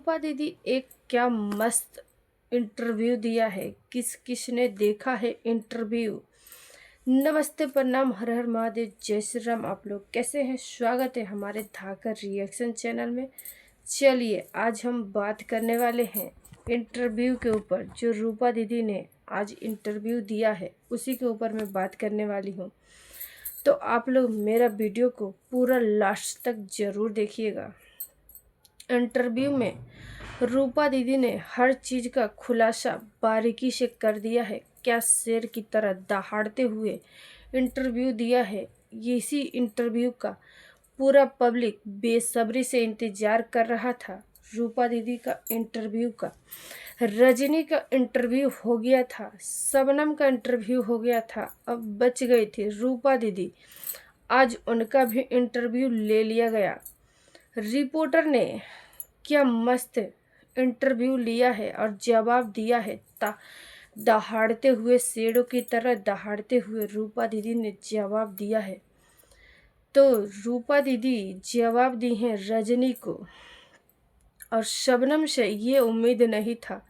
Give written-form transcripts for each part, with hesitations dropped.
रूपा दीदी एक क्या मस्त इंटरव्यू दिया है। किस किस ने देखा है इंटरव्यू। नमस्ते, प्रणाम, हर हर महादेव, जय श्री राम। आप लोग कैसे हैं? स्वागत है हमारे धाकर रिएक्शन चैनल में। चलिए आज हम बात करने वाले हैं इंटरव्यू के ऊपर। जो रूपा दीदी ने आज इंटरव्यू दिया है उसी के ऊपर मैं बात करने वाली हूँ। तो आप लोग मेरा वीडियो को पूरा लास्ट तक ज़रूर देखिएगा। इंटरव्यू में रूपा दीदी ने हर चीज़ का खुलासा बारीकी से कर दिया है। क्या शेर की तरह दहाड़ते हुए इंटरव्यू दिया है। इसी इंटरव्यू का पूरा पब्लिक बेसब्री से इंतज़ार कर रहा था। रूपा दीदी का इंटरव्यू का, रजनी का इंटरव्यू हो गया था, शबनम का इंटरव्यू हो गया था, अब बच गई थी रूपा दीदी। आज उनका भी इंटरव्यू ले लिया गया। रिपोर्टर ने क्या मस्त इंटरव्यू लिया है और जवाब दिया है। दहाड़ते हुए, शेरों की तरह दहाड़ते हुए रूपा दीदी ने जवाब दिया है। तो रूपा दीदी जवाब दी हैं रजनी को। और शबनम से ये उम्मीद नहीं था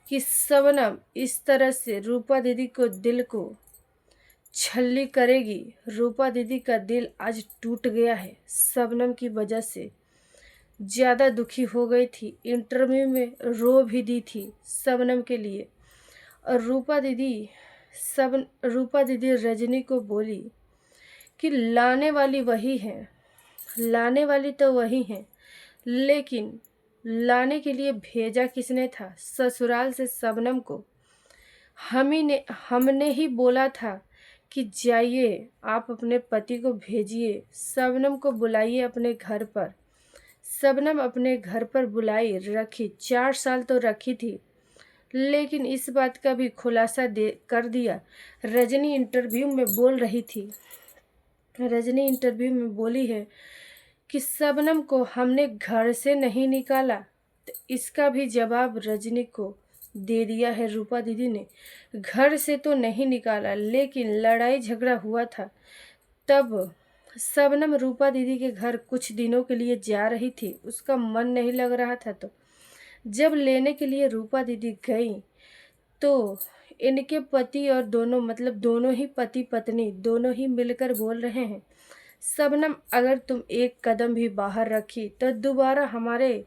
कि शबनम इस तरह से रूपा दीदी को दिल को छल्ली करेगी। रूपा दीदी का दिल आज टूट गया है शबनम की वजह से। ज़्यादा दुखी हो गई थी। इंटरव्यू में रो भी दी थी शबनम के लिए। और रूपा दीदी रजनी को बोली कि लाने वाली वही है, लाने वाली तो वही है, लेकिन लाने के लिए भेजा किसने था? ससुराल से शबनम को हमने ही बोला था कि जाइए आप अपने पति को भेजिए, शबनम को बुलाइए अपने घर पर। शबनम अपने घर पर बुलाई रखी, 4 साल तो रखी थी, लेकिन इस बात का भी खुलासा कर दिया। रजनी इंटरव्यू में बोल रही थी, रजनी इंटरव्यू में बोली है कि शबनम को हमने घर से नहीं निकाला। तो इसका भी जवाब रजनी को दे दिया है रूपा दीदी ने। घर से तो नहीं निकाला, लेकिन लड़ाई झगड़ा हुआ था। तब शबनम रूपा दीदी के घर कुछ दिनों के लिए जा रही थी, उसका मन नहीं लग रहा था। तो जब लेने के लिए रूपा दीदी गई तो इनके पति और दोनों ही पति पत्नी दोनों ही मिलकर बोल रहे हैं, शबनम अगर तुम एक कदम भी बाहर रखी तो दोबारा हमारे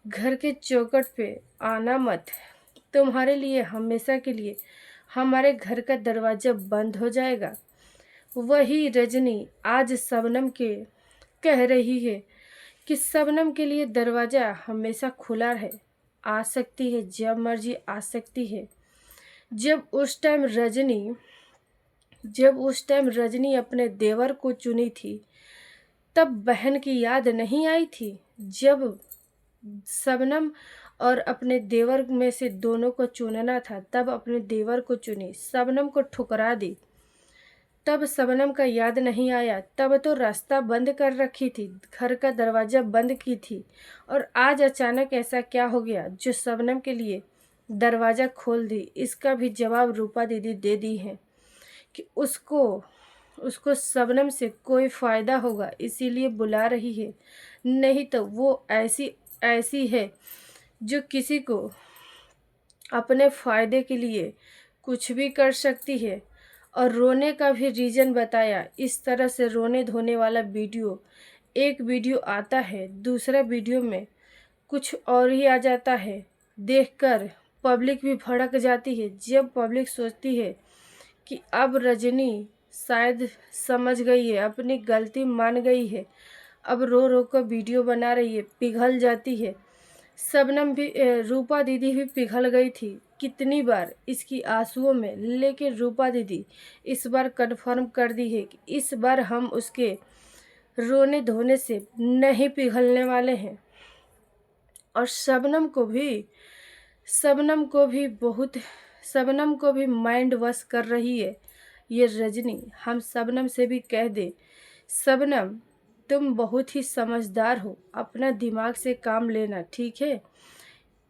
घर के चौखट पे आना मत। तुम्हारे लिए हमेशा के लिए हमारे घर का दरवाज़ा बंद हो जाएगा। वही रजनी आज शबनम के कह रही है कि शबनम के लिए दरवाज़ा हमेशा खुला है, आ सकती है, जब मर्जी आ सकती है। जब उस टाइम रजनी अपने देवर को चुनी थी तब बहन की याद नहीं आई थी। जब शबनम और अपने देवर में से दोनों को चुनना था तब अपने देवर को चुनी, शबनम को ठुकरा दी। तब शबनम का याद नहीं आया, तब तो रास्ता बंद कर रखी थी, घर का दरवाज़ा बंद की थी। और आज अचानक ऐसा क्या हो गया जो शबनम के लिए दरवाज़ा खोल दी? इसका भी जवाब रूपा दीदी दे दी है कि उसको शबनम से कोई फ़ायदा होगा इसीलिए बुला रही है, नहीं तो वो ऐसी है जो किसी को अपने फ़ायदे के लिए कुछ भी कर सकती है। और रोने का भी रीज़न बताया। इस तरह से रोने धोने वाला एक वीडियो आता है, दूसरा वीडियो में कुछ और ही आ जाता है। देखकर पब्लिक भी भड़क जाती है। जब पब्लिक सोचती है कि अब रजनी शायद समझ गई है, अपनी गलती मान गई है, अब रो रो कर वीडियो बना रही है, पिघल जाती है। शबनम भी रूपा दीदी भी पिघल गई थी कितनी बार इसकी आंसुओं में, लेकिन रूपा दीदी इस बार कन्फर्म कर दी है कि इस बार हम उसके रोने धोने से नहीं पिघलने वाले हैं। और शबनम को भी माइंड वॉश कर रही है ये रजनी। हम शबनम से भी कह दे, शबनम तुम बहुत ही समझदार हो, अपना दिमाग से काम लेना, ठीक है?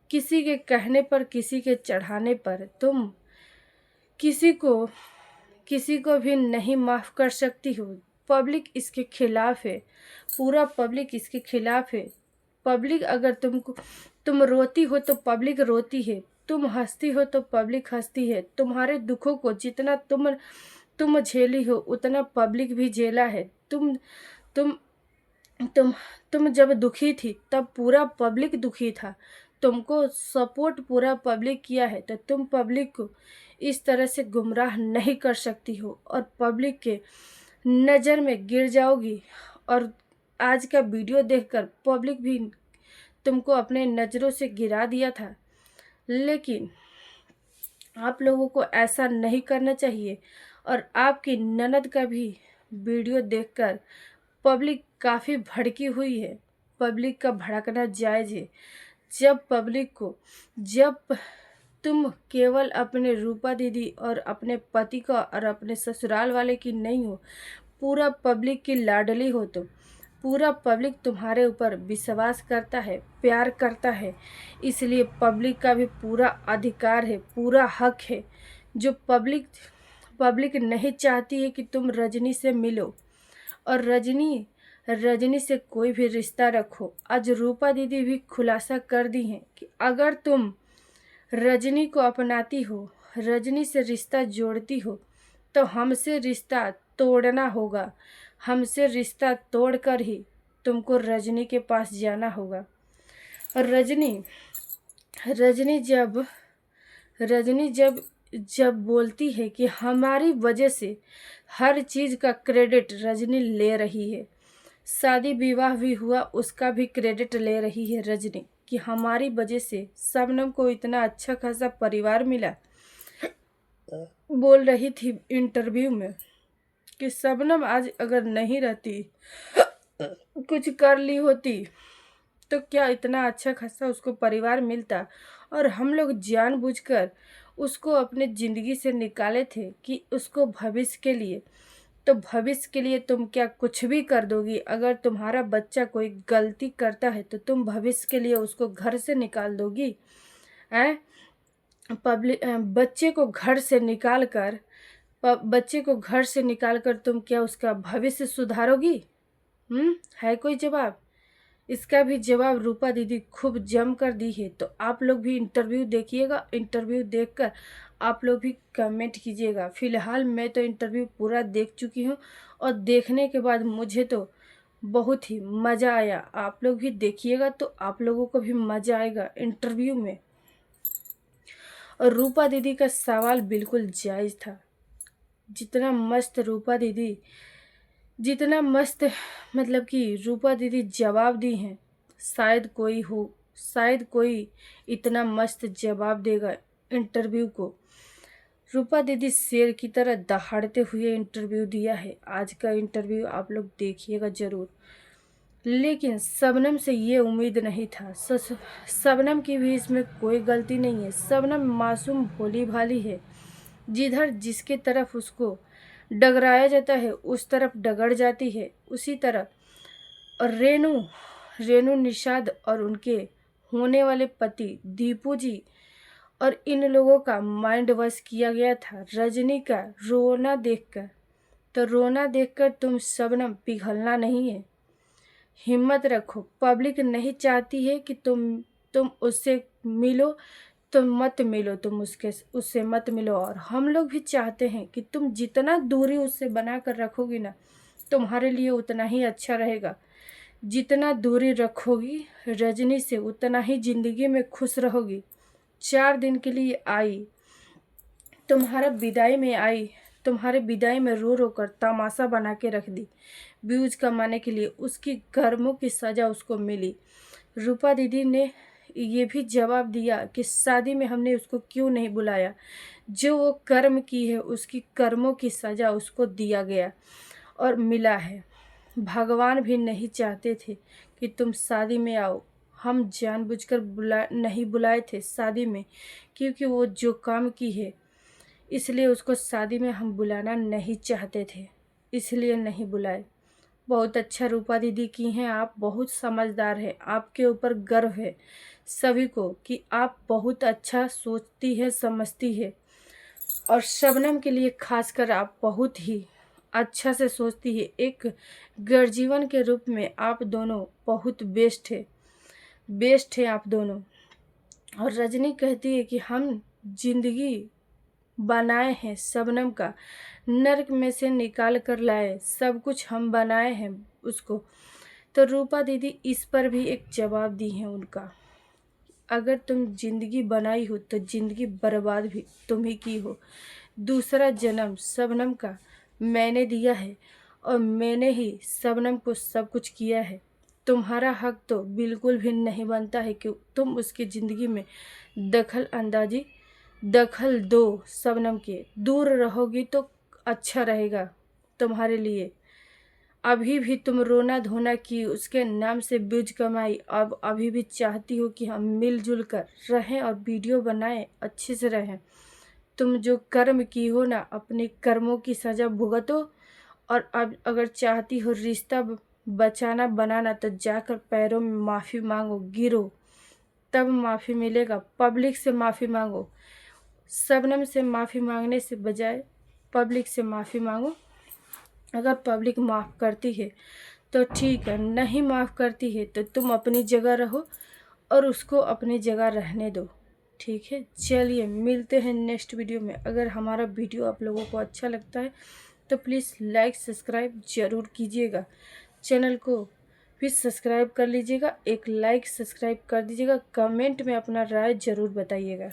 किसी के कहने पर, किसी के चढ़ाने पर तुम किसी को भी नहीं माफ़ कर सकती हो। पब्लिक इसके खिलाफ है, पूरा पब्लिक इसके खिलाफ है। पब्लिक अगर तुम रोती हो तो पब्लिक रोती है, तुम हंसती हो तो पब्लिक हंसती है। तुम्हारे दुखों को जितना तुम झेली हो उतना पब्लिक भी झेला है। तुम तुम तुम जब दुखी थी तब पूरा पब्लिक दुखी था, तुमको सपोर्ट पूरा पब्लिक किया है, तो तुम पब्लिक को इस तरह से गुमराह नहीं कर सकती हो और पब्लिक के नज़र में गिर जाओगी। और आज का वीडियो देखकर पब्लिक भी तुमको अपने नज़रों से गिरा दिया था, लेकिन आप लोगों को ऐसा नहीं करना चाहिए। और आपकी ननद का भी वीडियो देखकर पब्लिक काफ़ी भड़की हुई है। पब्लिक का भड़कना जायज़ है। जब तुम केवल अपने रूपा दीदी और अपने पति का और अपने ससुराल वाले की नहीं हो, पूरा पब्लिक की लाडली हो, तो पूरा पब्लिक तुम्हारे ऊपर विश्वास करता है, प्यार करता है। इसलिए पब्लिक का भी पूरा अधिकार है, पूरा हक है। जो पब्लिक नहीं चाहती है कि तुम रजनी से मिलो और रजनी से कोई भी रिश्ता रखो। आज रूपा दीदी भी खुलासा कर दी हैं कि अगर तुम रजनी को अपनाती हो, रजनी से रिश्ता जोड़ती हो, तो हमसे रिश्ता तोड़ना होगा। हमसे रिश्ता तोड़कर ही तुमको रजनी के पास जाना होगा। और रजनी जब बोलती है कि हमारी वजह से हर चीज़ का क्रेडिट रजनी ले रही है, शादी विवाह भी हुआ उसका भी क्रेडिट ले रही है रजनी, कि हमारी वजह से शबनम को इतना अच्छा खासा परिवार मिला। बोल रही थी इंटरव्यू में कि शबनम आज अगर नहीं रहती, कुछ कर ली होती, तो क्या इतना अच्छा खासा उसको परिवार मिलता। और हम लोग जानबूझकर उसको अपने ज़िंदगी से निकाले थे कि उसको भविष्य के लिए, तो भविष्य के लिए तुम क्या कुछ भी कर दोगी। अगर तुम्हारा बच्चा कोई गलती करता है तो तुम भविष्य के लिए उसको घर से निकाल दोगी। बच्चे को घर से निकाल कर तुम क्या उसका भविष्य सुधारोगी? है कोई जवाब? इसका भी जवाब रूपा दीदी खूब जम कर दी है। तो आप लोग भी इंटरव्यू देखिएगा, इंटरव्यू देखकर आप लोग भी कमेंट कीजिएगा। फ़िलहाल मैं तो इंटरव्यू पूरा देख चुकी हूँ और देखने के बाद मुझे तो बहुत ही मज़ा आया। आप लोग भी देखिएगा तो आप लोगों को भी मज़ा आएगा इंटरव्यू में। और रूपा दीदी का सवाल बिल्कुल जायज़ था। जितना मतलब कि रूपा दीदी जवाब दी हैं, शायद कोई इतना मस्त जवाब देगा इंटरव्यू को। रूपा दीदी शेर की तरह दहाड़ते हुए इंटरव्यू दिया है। आज का इंटरव्यू आप लोग देखिएगा ज़रूर। लेकिन शबनम से ये उम्मीद नहीं था। शबनम की भी इसमें कोई गलती नहीं है। शबनम मासूम भोली भाली है, जिधर जिसके तरफ उसको डगराया जाता है उस तरफ डगर जाती है उसी तरफ। और रेणु निषाद और उनके होने वाले पति दीपू जी और इन लोगों का माइंड वॉश किया गया था रजनी का रोना देखकर। तो रोना देखकर तुम शबनम पिघलना नहीं है, हिम्मत रखो। पब्लिक नहीं चाहती है कि तुम उससे मिलो, तुम मत मिलो, तुम उससे मत मिलो। और हम लोग भी चाहते हैं कि तुम जितना दूरी उससे बना कर रखोगी ना, तुम्हारे लिए उतना ही अच्छा रहेगा। जितना दूरी रखोगी रजनी से उतना ही ज़िंदगी में खुश रहोगी। 4 दिन के लिए आई, तुम्हारे विदाई में रो रो कर तमाशा बना के रख दी। व्यूज कमाने के लिए उसकी कर्मों की सज़ा उसको मिली। रूपा दीदी ने ये भी जवाब दिया कि शादी में हमने उसको क्यों नहीं बुलाया। जो वो कर्म की है उसकी कर्मों की सज़ा उसको दिया गया और मिला है। भगवान भी नहीं चाहते थे कि तुम शादी में आओ। हम जानबूझकर नहीं बुलाए थे शादी में, क्योंकि वो जो काम की है इसलिए उसको शादी में हम बुलाना नहीं चाहते थे, इसलिए नहीं बुलाए। बहुत अच्छा रूपा दीदी की हैं आप, बहुत समझदार है। आपके ऊपर गर्व है सभी को कि आप बहुत अच्छा सोचती है, समझती है। और शबनम के लिए खासकर आप बहुत ही अच्छा से सोचती है। एक गर्जीवन के रूप में आप दोनों बहुत बेस्ट है। बेस्ट हैं आप दोनों। और रजनी कहती है कि हम जिंदगी बनाए हैं शबनम का, नर्क में से निकाल कर लाए, सब कुछ हम बनाए हैं उसको। तो रूपा दीदी इस पर भी एक जवाब दी है उनका, अगर तुम जिंदगी बनाई हो तो जिंदगी बर्बाद भी तुम ही की हो। दूसरा जन्म शबनम का मैंने दिया है और मैंने ही शबनम को सब कुछ किया है। तुम्हारा हक तो बिल्कुल भी नहीं बनता है कि तुम उसकी ज़िंदगी में दखल दो। शबनम के दूर रहोगी तो अच्छा रहेगा तुम्हारे लिए। अभी भी तुम रोना धोना की उसके नाम से ब्यूज कमाई, अब अभी भी चाहती हो कि हम मिलजुल कर रहें और वीडियो बनाएं, अच्छे से रहें। तुम जो कर्म की हो ना, अपने कर्मों की सज़ा भुगतो। और अब अगर चाहती हो रिश्ता बचाना बनाना तो जाकर पैरों में माफ़ी मांगो, गिरो तब माफ़ी मिलेगा। पब्लिक से माफ़ी मांगो, शबनम से माफ़ी मांगने से बजाय पब्लिक से माफ़ी मांगो। अगर पब्लिक माफ़ करती है तो ठीक है, नहीं माफ़ करती है तो तुम अपनी जगह रहो और उसको अपनी जगह रहने दो। ठीक है, चलिए मिलते हैं नेक्स्ट वीडियो में। अगर हमारा वीडियो आप लोगों को अच्छा लगता है तो प्लीज़ लाइक सब्सक्राइब ज़रूर कीजिएगा। चैनल को भी सब्सक्राइब कर लीजिएगा, एक लाइक सब्सक्राइब कर दीजिएगा, कमेंट में अपना राय ज़रूर बताइएगा।